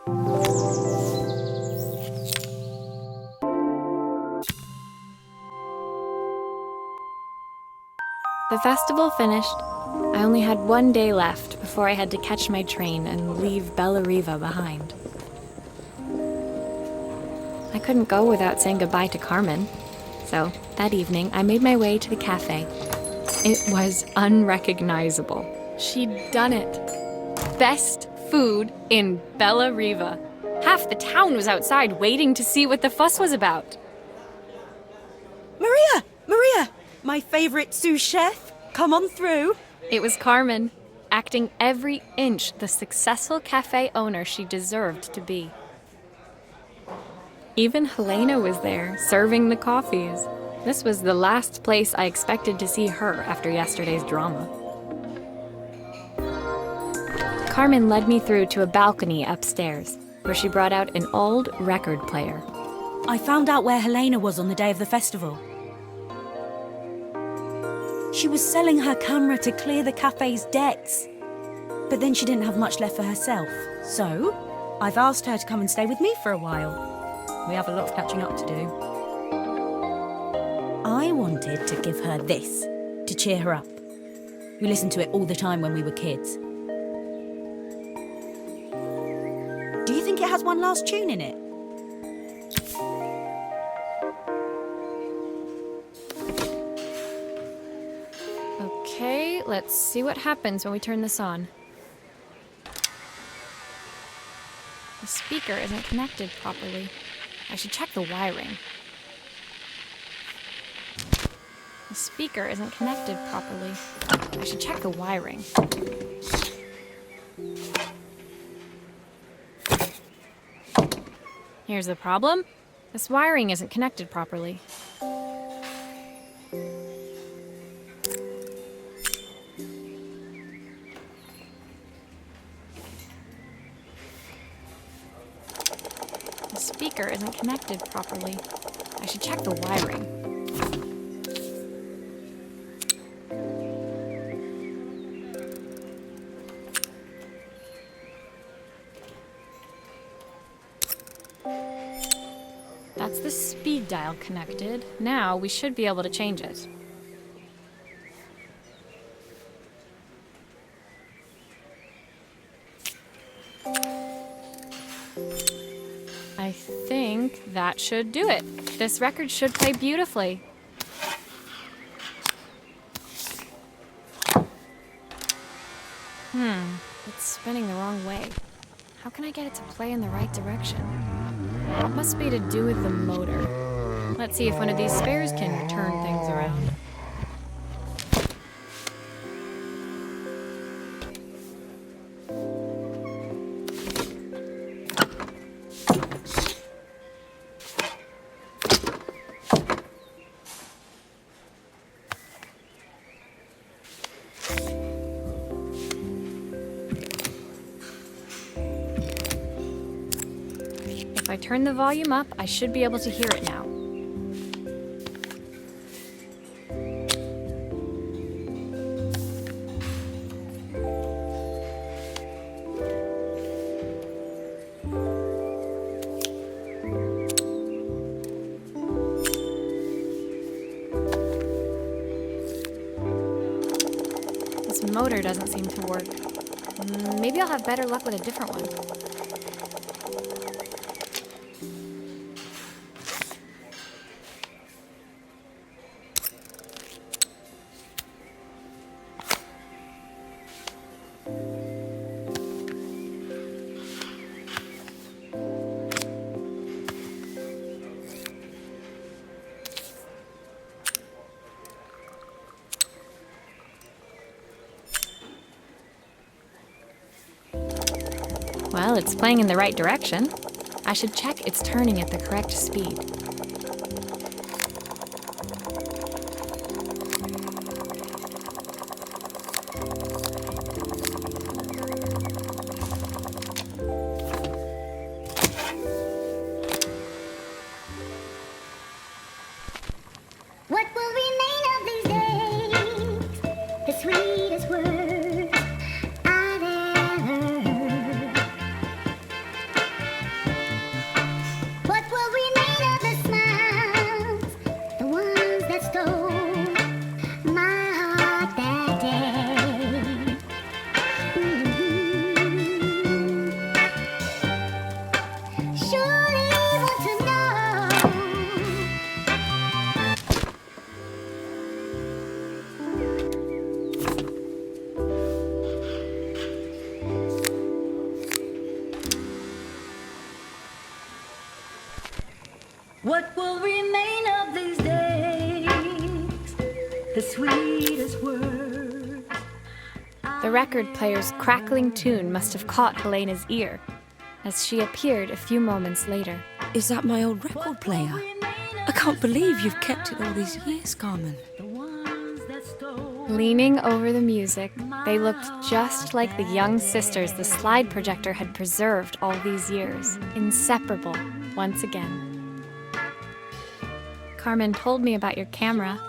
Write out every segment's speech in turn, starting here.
The festival finished. I only had one day left before I had to catch my train and leave Bella Riva behind. I couldn't go without saying goodbye to Carmen. So, that evening, I made my way to the cafe. It was unrecognizable. She'd done it. Best food in Bella Riva. Half the town was outside waiting to see what the fuss was about. Maria! My favorite sous chef. Come on through. It was Carmen, acting every inch the successful cafe owner she deserved to be. Even Helena was there, serving the coffees. This was the last place I expected to see her after yesterday's drama. Carmen led me through to a balcony upstairs, where she brought out an old record player. I found out where Helena was on the day of the festival. She was selling her camera to clear the cafe's debts. But then she didn't have much left for herself. So, I've asked her to come and stay with me for a while. We have a lot of catching up to do. I wanted to give her this, to cheer her up. We listened to it all the time when we were kids. Do you think it has one last tune in it? Okay, let's see what happens when we turn this on. The speaker isn't connected properly. I should check the wiring. The speaker isn't connected properly. I should check the wiring. Here's the problem. This wiring isn't connected properly. The speaker isn't connected properly. I should check the wiring. That's the speed dial connected. Now we should be able to change it. I think that should do it. This record should play beautifully. It's spinning the wrong way. How can I get it to play in the right direction? It must be to do with the motor. Let's see if one of these spares can turn things around. If I turn the volume up, I should be able to hear it now. This motor doesn't seem to work. Maybe I'll have better luck with a different one. Well, it's playing in the right direction. I should check it's turning at the correct speed. What will remain of these days? The sweetest words I've ever heard. What will remain of these days? The sweetest words. The record player's crackling tune must have caught Helena's ear, as she appeared a few moments later. Is that my old record player? I can't believe you've kept it all these years, Carmen. Leaning over the music, they looked just like the young sisters the slide projector had preserved all these years, inseparable once again. Carmen told me about your camera.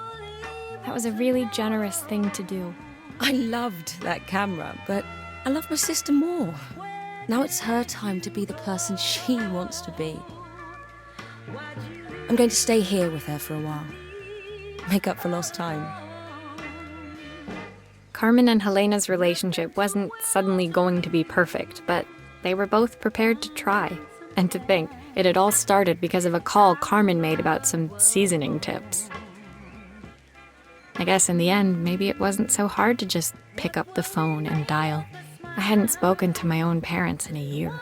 That was a really generous thing to do. I loved that camera, but I love my sister more. Now it's her time to be the person she wants to be. I'm going to stay here with her for a while. Make up for lost time. Carmen and Helena's relationship wasn't suddenly going to be perfect, but they were both prepared to try. And to think, it had all started because of a call Carmen made about some seasoning tips. I guess in the end, maybe it wasn't so hard to just pick up the phone and dial. I hadn't spoken to my own parents in a year.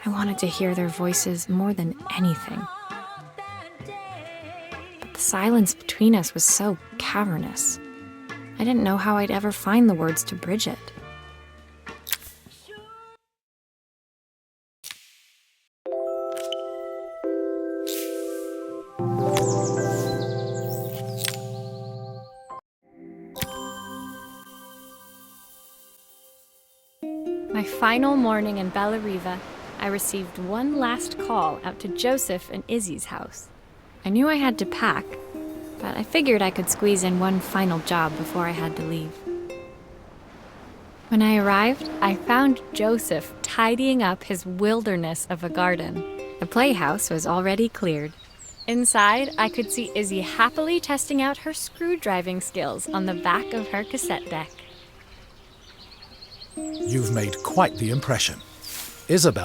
I wanted to hear their voices more than anything. But the silence between us was so cavernous. I didn't know how I'd ever find the words to bridge it. My final morning in Bellariva, I received one last call out to Joseph and Izzy's house. I knew I had to pack, but I figured I could squeeze in one final job before I had to leave. When I arrived, I found Joseph tidying up his wilderness of a garden. The playhouse was already cleared. Inside, I could see Izzy happily testing out her screw-driving skills on the back of her cassette deck. You've made quite the impression. Izzy,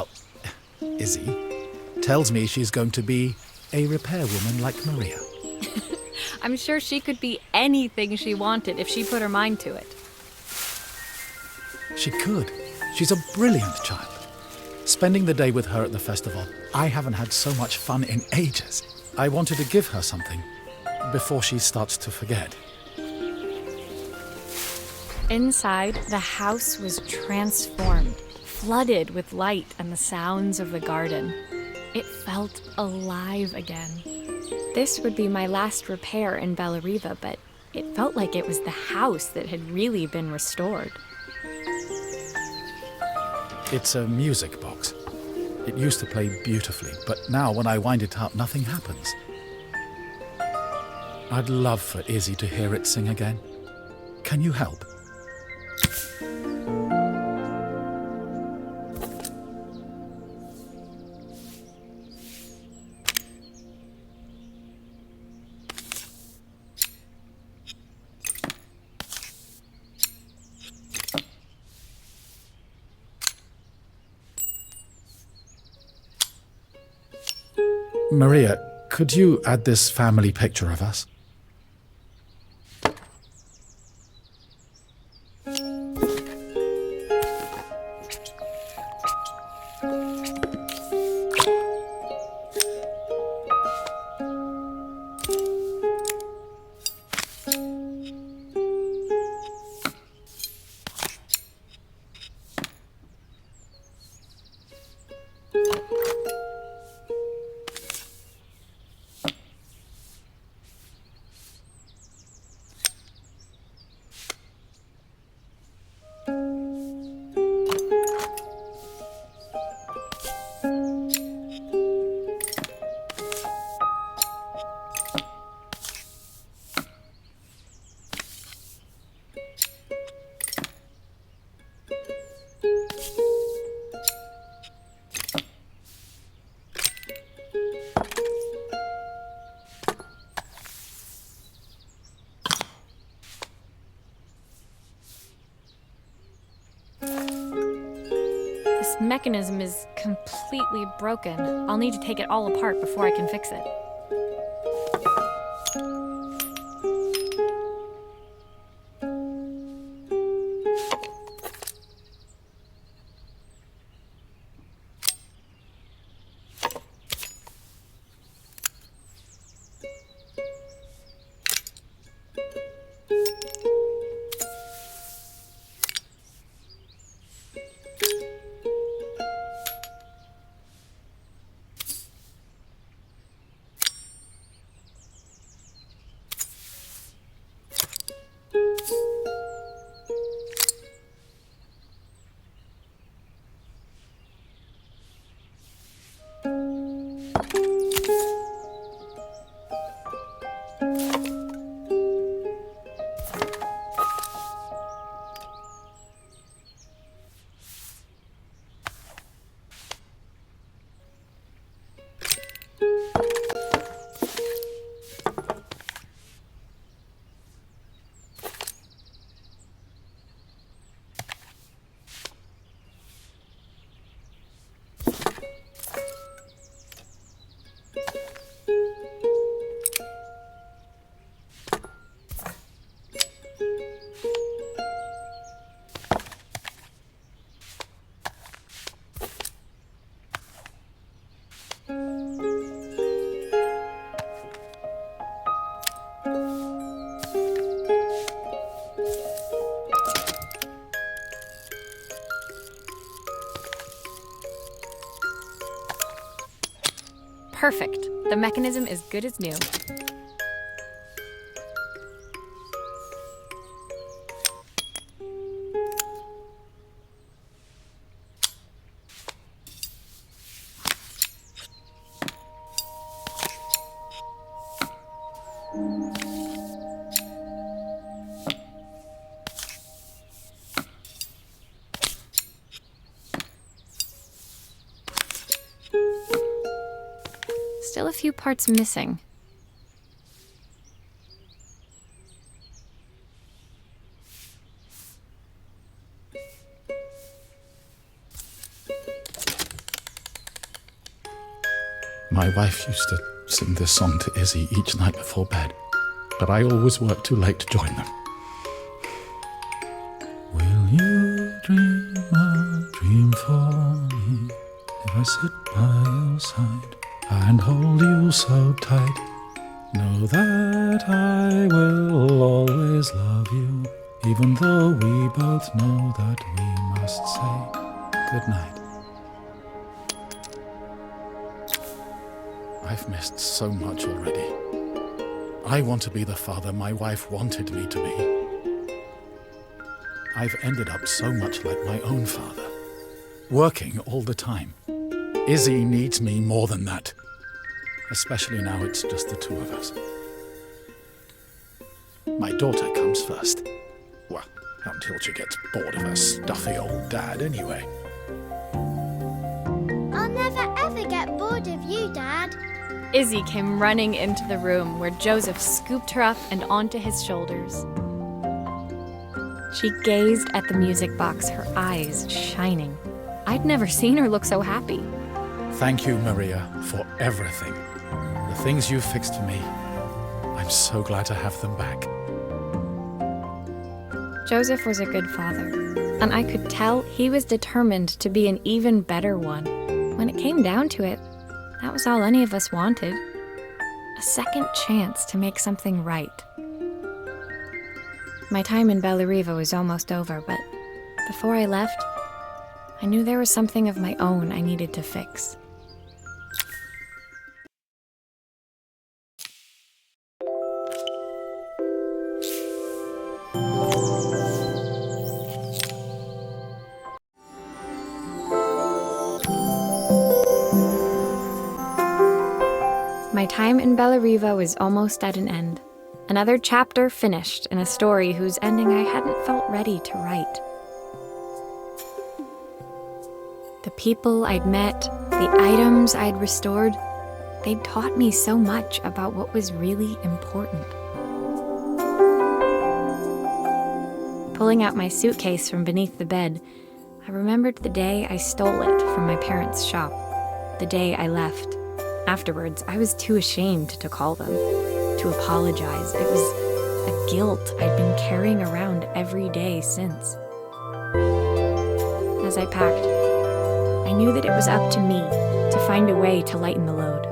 tells me she's going to be a repairwoman like Maria. I'm sure she could be anything she wanted if she put her mind to it. She could. She's a brilliant child. Spending the day with her at the festival, I haven't had so much fun in ages. I wanted to give her something before she starts to forget. Inside, the house was transformed, flooded with light and the sounds of the garden. It felt alive again. This would be my last repair in Bellariva, but it felt like it was the house that had really been restored. It's a music box. It used to play beautifully, but now when I wind it up, nothing happens. I'd love for Izzy to hear it sing again. Can you help? Maria, could you add this family picture of us? This mechanism is completely broken. I'll need to take it all apart before I can fix it. Perfect. The mechanism is good as new. Still a few parts missing. My wife used to sing this song to Izzy each night before bed, but I always worked too late to join them. Will you dream a dream for me if I sit by your side and hold you so tight? Know that I will always love you, even though we both know that we must say goodnight. I've missed so much already. I want to be the father my wife wanted me to be. I've ended up so much like my own father, working all the time. Izzy needs me more than that, especially now it's just the two of us. My daughter comes first. Well, until she gets bored of her stuffy old dad anyway. I'll never ever get bored of you, Dad. Izzy came running into the room where Joseph scooped her up and onto his shoulders. She gazed at the music box, her eyes shining. I'd never seen her look so happy. Thank you, Maria, for everything. The things you fixed for me. I'm so glad to have them back. Joseph was a good father, and I could tell he was determined to be an even better one. When it came down to it, that was all any of us wanted. A second chance to make something right. My time in Bellariva was almost over, but before I left, I knew there was something of my own I needed to fix. My time in Bellariva was almost at an end. Another chapter finished in a story whose ending I hadn't felt ready to write. The people I'd met, the items I'd restored, they'd taught me so much about what was really important. Pulling out my suitcase from beneath the bed, I remembered the day I stole it from my parents' shop, the day I left. Afterwards, I was too ashamed to call them, to apologize. It was a guilt I'd been carrying around every day since. As I packed, I knew that it was up to me to find a way to lighten the load.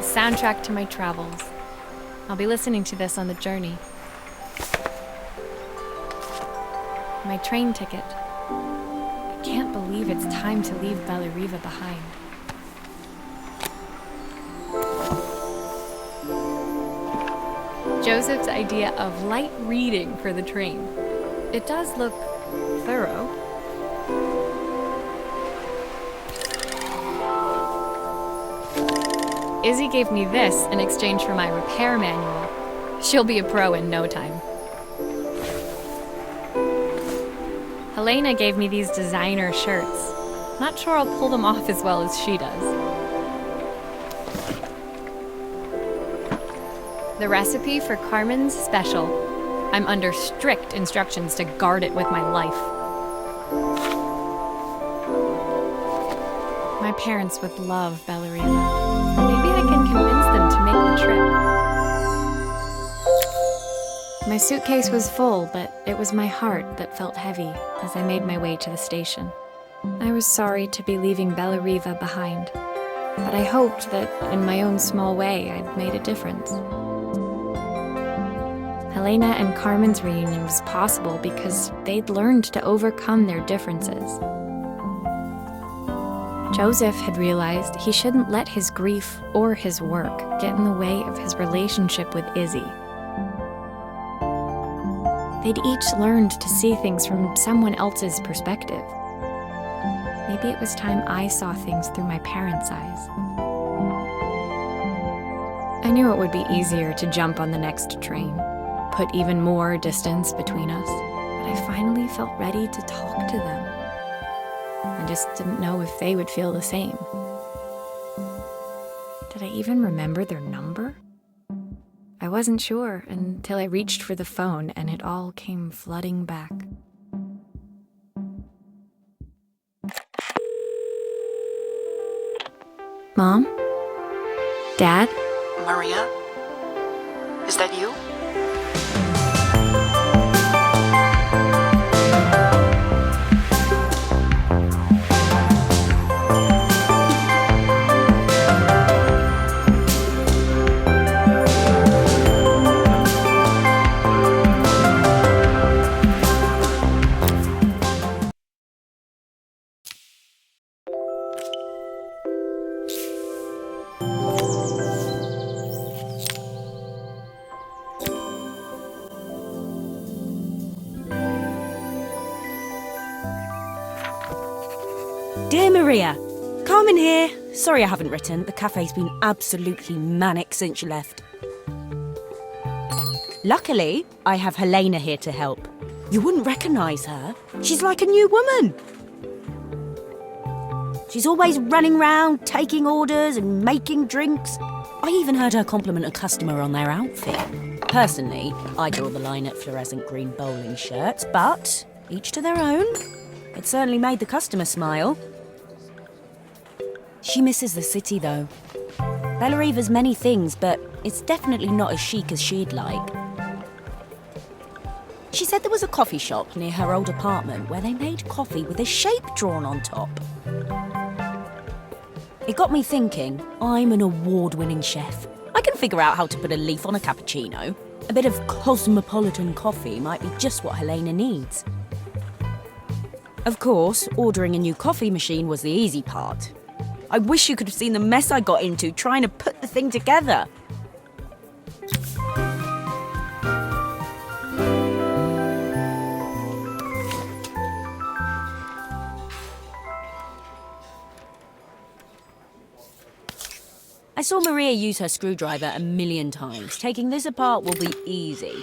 Soundtrack to my travels. I'll be listening to this on the journey. My train ticket. I can't believe it's time to leave Bellariva behind. Joseph's idea of light reading for the train. It does look thorough. Izzy gave me this in exchange for my repair manual. She'll be a pro in no time. Helena gave me these designer shirts. Not sure I'll pull them off as well as she does. The recipe for Carmen's special. I'm under strict instructions to guard it with my life. My parents would love Bellariva. Maybe I can convince them to make the trip. My suitcase was full, but it was my heart that felt heavy as I made my way to the station. I was sorry to be leaving Bellariva behind, but I hoped that, in my own small way, I'd made a difference. Helena and Carmen's reunion was possible because they'd learned to overcome their differences. Joseph had realized he shouldn't let his grief or his work get in the way of his relationship with Izzy. They'd each learned to see things from someone else's perspective. Maybe it was time I saw things through my parents' eyes. I knew it would be easier to jump on the next train, put even more distance between us, but I finally felt ready to talk to them. I just didn't know if they would feel the same. Did I even remember their number? I wasn't sure until I reached for the phone and it all came flooding back. Mom? Dad? Maria? Is that you? Dear Maria, Carmen here. Sorry I haven't written. The cafe's been absolutely manic since you left. Luckily, I have Helena here to help. You wouldn't recognise her. She's like a new woman. She's always running round, taking orders and making drinks. I even heard her compliment a customer on their outfit. Personally, I draw the line at fluorescent green bowling shirts, but each to their own. It certainly made the customer smile. She misses the city, though. Bellariva's many things, but it's definitely not as chic as she'd like. She said there was a coffee shop near her old apartment where they made coffee with a shape drawn on top. It got me thinking, I'm an award-winning chef. I can figure out how to put a leaf on a cappuccino. A bit of cosmopolitan coffee might be just what Helena needs. Of course, ordering a new coffee machine was the easy part. I wish you could have seen the mess I got into trying to put the thing together. I saw Maria use her screwdriver a million times. Taking this apart will be easy.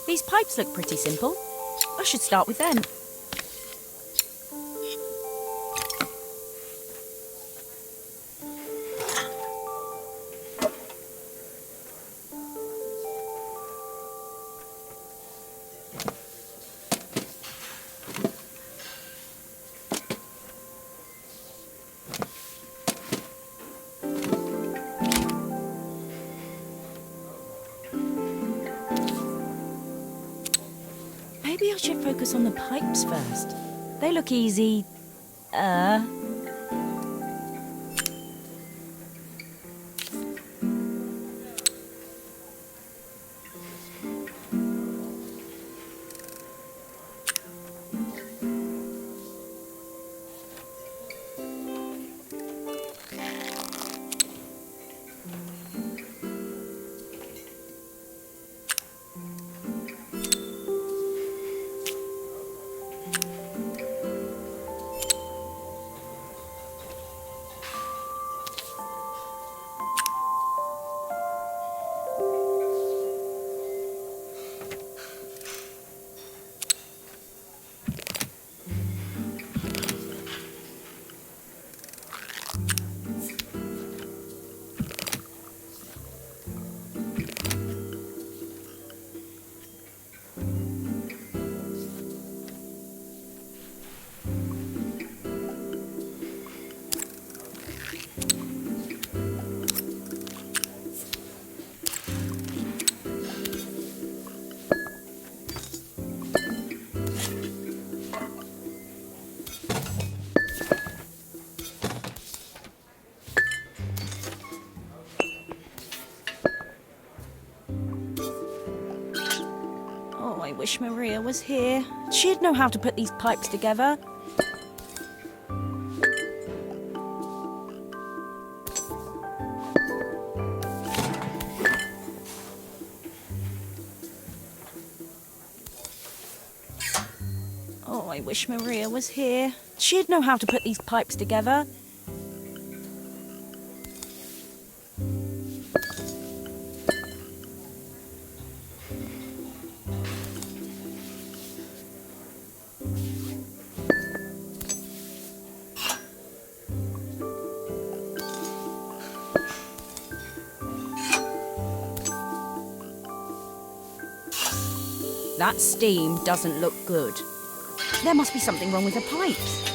These pipes look pretty simple. I should start with them. Maybe I should focus on the pipes first. They look easy. wish Maria was here. She'd know how to put these pipes together. Oh, I wish Maria was here. She'd know how to put these pipes together. That steam doesn't look good. There must be something wrong with the pipes.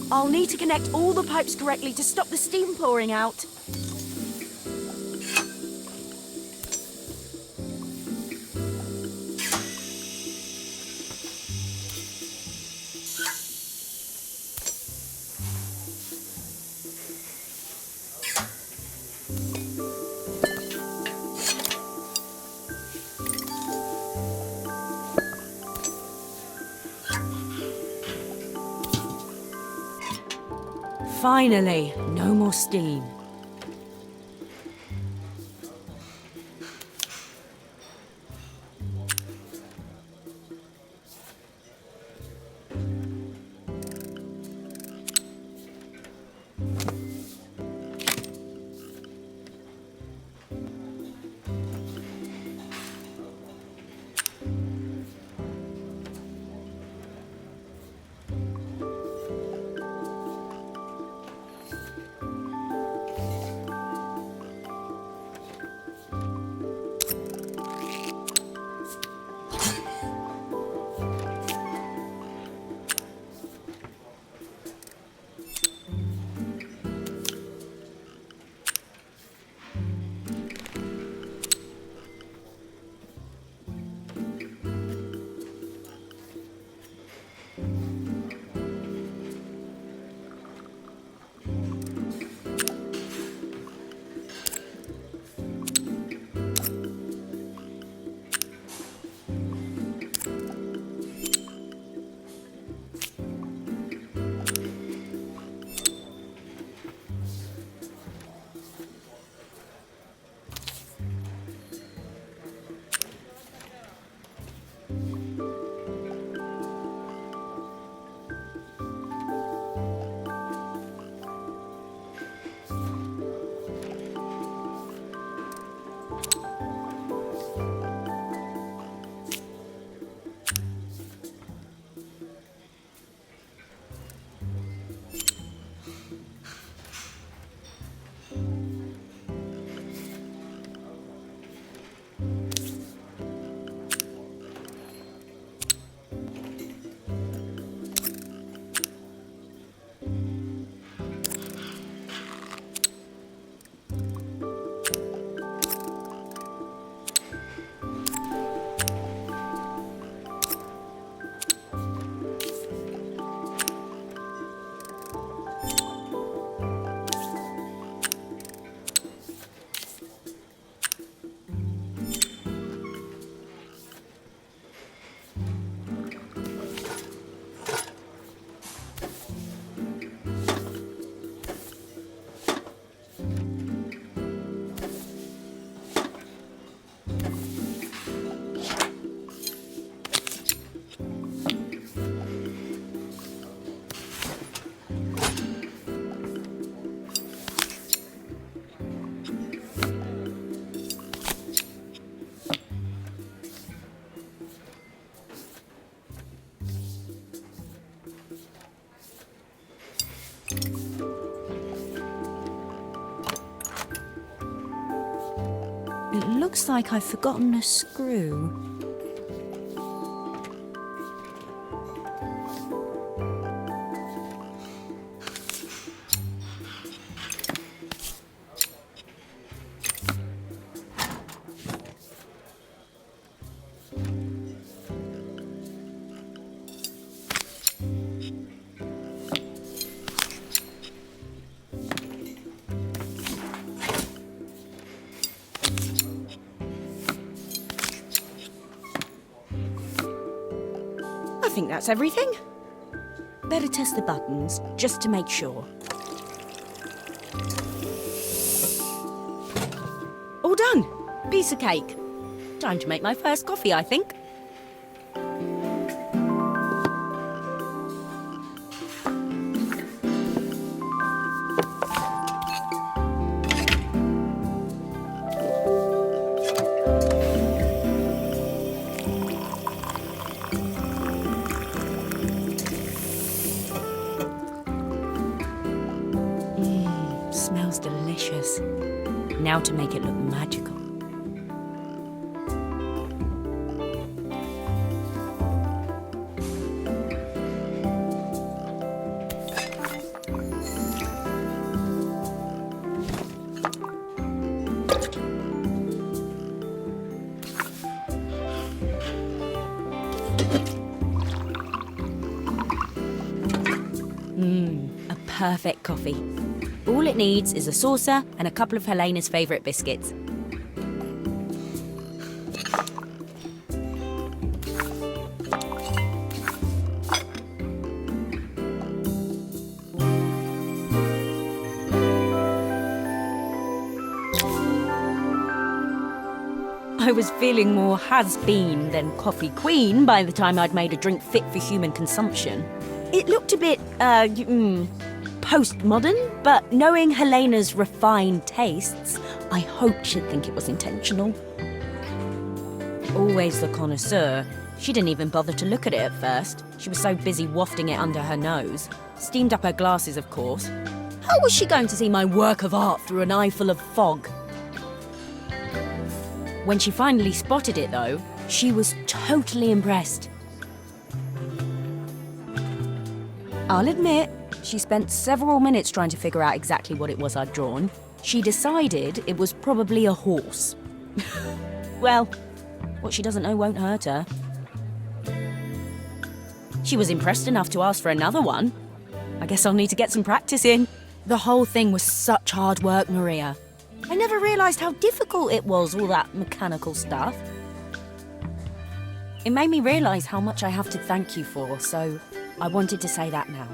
I'll need to connect all the pipes correctly to stop the steam pouring out. Finally, no more steam. looks like I've forgotten a screw. I think that's everything. Better test the buttons, just to make sure. All done. Piece of cake. Time to make my first coffee, I think. Smells delicious. Now to make it look magical. A perfect coffee. All it needs is a saucer and a couple of Helena's favourite biscuits. I was feeling more has-been than coffee queen by the time I'd made a drink fit for human consumption. It looked a bit, postmodern, but knowing Helena's refined tastes, I hoped she'd think it was intentional. Always the connoisseur, she didn't even bother to look at it at first. She was so busy wafting it under her nose. Steamed up her glasses, of course. How was she going to see my work of art through an eye full of fog? When she finally spotted it, though, she was totally impressed. I'll admit, she spent several minutes trying to figure out exactly what it was I'd drawn. She decided it was probably a horse. Well, what she doesn't know won't hurt her. She was impressed enough to ask for another one. I guess I'll need to get some practice in. The whole thing was such hard work, Maria. I never realised how difficult it was, all that mechanical stuff. It made me realise how much I have to thank you for, so I wanted to say that now.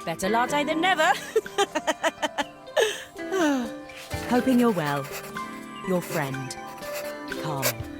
Better latte than never. Hoping you're well. Your friend, Carmen.